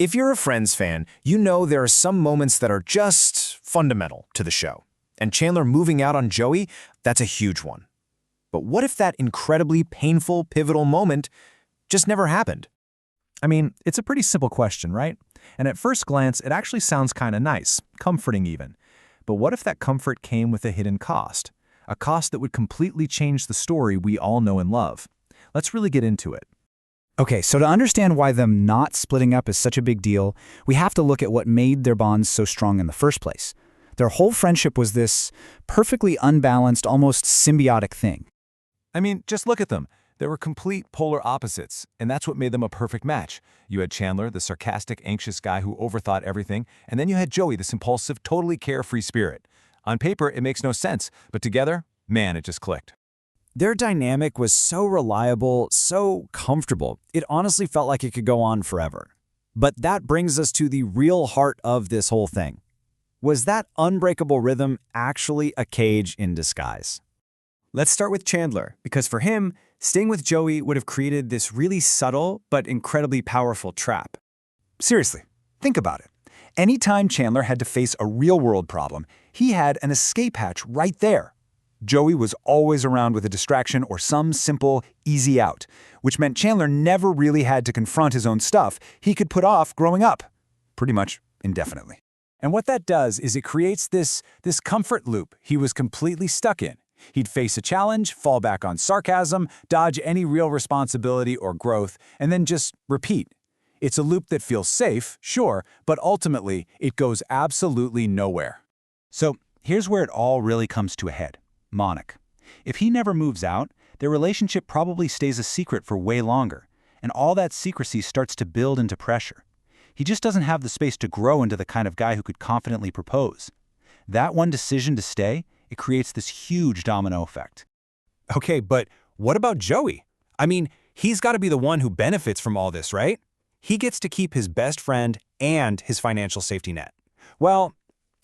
If you're a Friends fan, you know there are some moments that are just fundamental to the show. And Chandler moving out on Joey, that's a huge one. But what if that incredibly painful, pivotal moment just never happened? I mean, it's a pretty simple question, right? And at first glance, it actually sounds kind of nice, comforting even. But what if that comfort came with a hidden cost? A cost that would completely change the story we all know and love. Let's really get into it. Okay, so to understand why them not splitting up is such a big deal, we have to look at what made their bonds so strong in the first place. Their whole friendship was this perfectly unbalanced, almost symbiotic thing. I mean, just look at them. They were complete polar opposites, and that's what made them a perfect match. You had Chandler, the sarcastic, anxious guy who overthought everything, and then you had Joey, this impulsive, totally carefree spirit. On paper, it makes no sense, but together, man, it just clicked. Their dynamic was so reliable, so comfortable, it honestly felt like it could go on forever. But that brings us to the real heart of this whole thing. Was that unbreakable rhythm actually a cage in disguise? Let's start with Chandler, because for him, staying with Joey would have created this really subtle but incredibly powerful trap. Seriously, think about it. Anytime Chandler had to face a real-world problem, he had an escape hatch right there. Joey was always around with a distraction or some simple, easy out, which meant Chandler never really had to confront his own stuff he could put off growing up, pretty much indefinitely. And what that does is it creates this comfort loop he was completely stuck in. He'd face a challenge, fall back on sarcasm, dodge any real responsibility or growth, and then just repeat. It's a loop that feels safe, sure, but ultimately it goes absolutely nowhere. So here's where it all really comes to a head. Monica. If he never moves out, their relationship probably stays a secret for way longer, and all that secrecy starts to build into pressure. He just doesn't have the space to grow into the kind of guy who could confidently propose. That one decision to stay, it creates this huge domino effect. Okay, but what about Joey? I mean, he's got to be the one who benefits from all this, right? He gets to keep his best friend and his financial safety net. Well,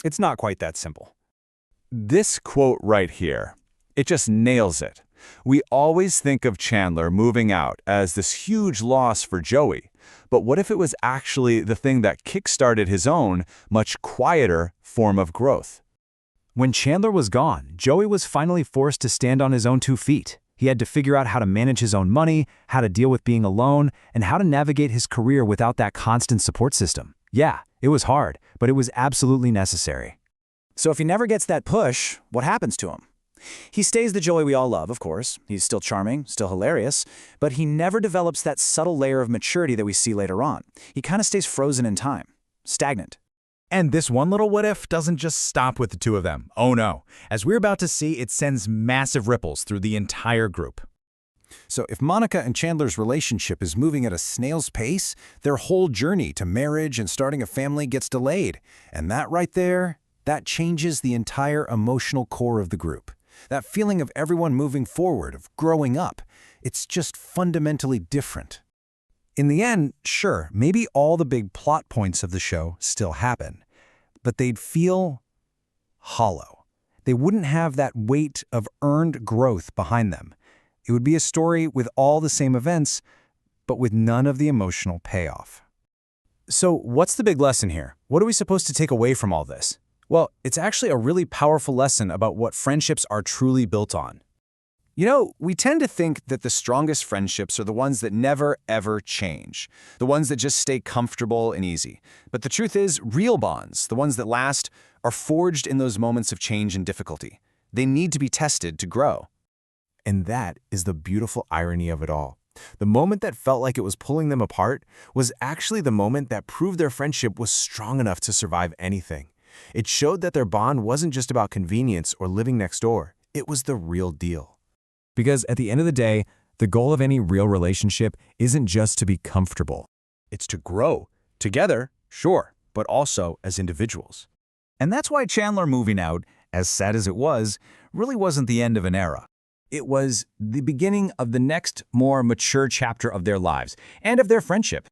it's not quite that simple. This quote right here, it just nails it. We always think of Chandler moving out as this huge loss for Joey, but what if it was actually the thing that kickstarted his own, much quieter form of growth? When Chandler was gone, Joey was finally forced to stand on his own 2 feet. He had to figure out how to manage his own money, how to deal with being alone, and how to navigate his career without that constant support system. Yeah, it was hard, but it was absolutely necessary. So if he never gets that push, what happens to him? He stays the Joey we all love, of course. He's still charming, still hilarious, but he never develops that subtle layer of maturity that we see later on. He kind of stays frozen in time, stagnant. And this one little what-if doesn't just stop with the two of them. Oh no. As we're about to see, it sends massive ripples through the entire group. So if Monica and Chandler's relationship is moving at a snail's pace, their whole journey to marriage and starting a family gets delayed. And that right there, that changes the entire emotional core of the group. That feeling of everyone moving forward, of growing up, it's just fundamentally different. In the end, sure, maybe all the big plot points of the show still happen, but they'd feel hollow. They wouldn't have that weight of earned growth behind them. It would be a story with all the same events, but with none of the emotional payoff. So what's the big lesson here? What are we supposed to take away from all this? Well, it's actually a really powerful lesson about what friendships are truly built on. You know, we tend to think that the strongest friendships are the ones that never, ever change, the ones that just stay comfortable and easy. But the truth is, real bonds, the ones that last, are forged in those moments of change and difficulty. They need to be tested to grow. And that is the beautiful irony of it all. The moment that felt like it was pulling them apart was actually the moment that proved their friendship was strong enough to survive anything. It showed that their bond wasn't just about convenience or living next door. It was the real deal. Because at the end of the day, the goal of any real relationship isn't just to be comfortable. It's to grow. Together, sure, but also as individuals. And that's why Chandler moving out, as sad as it was, really wasn't the end of an era. It was the beginning of the next, more mature chapter of their lives and of their friendship.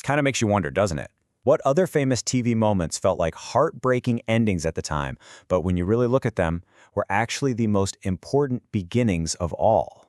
Kind of makes you wonder, doesn't it? What other famous TV moments felt like heartbreaking endings at the time, but when you really look at them, were actually the most important beginnings of all?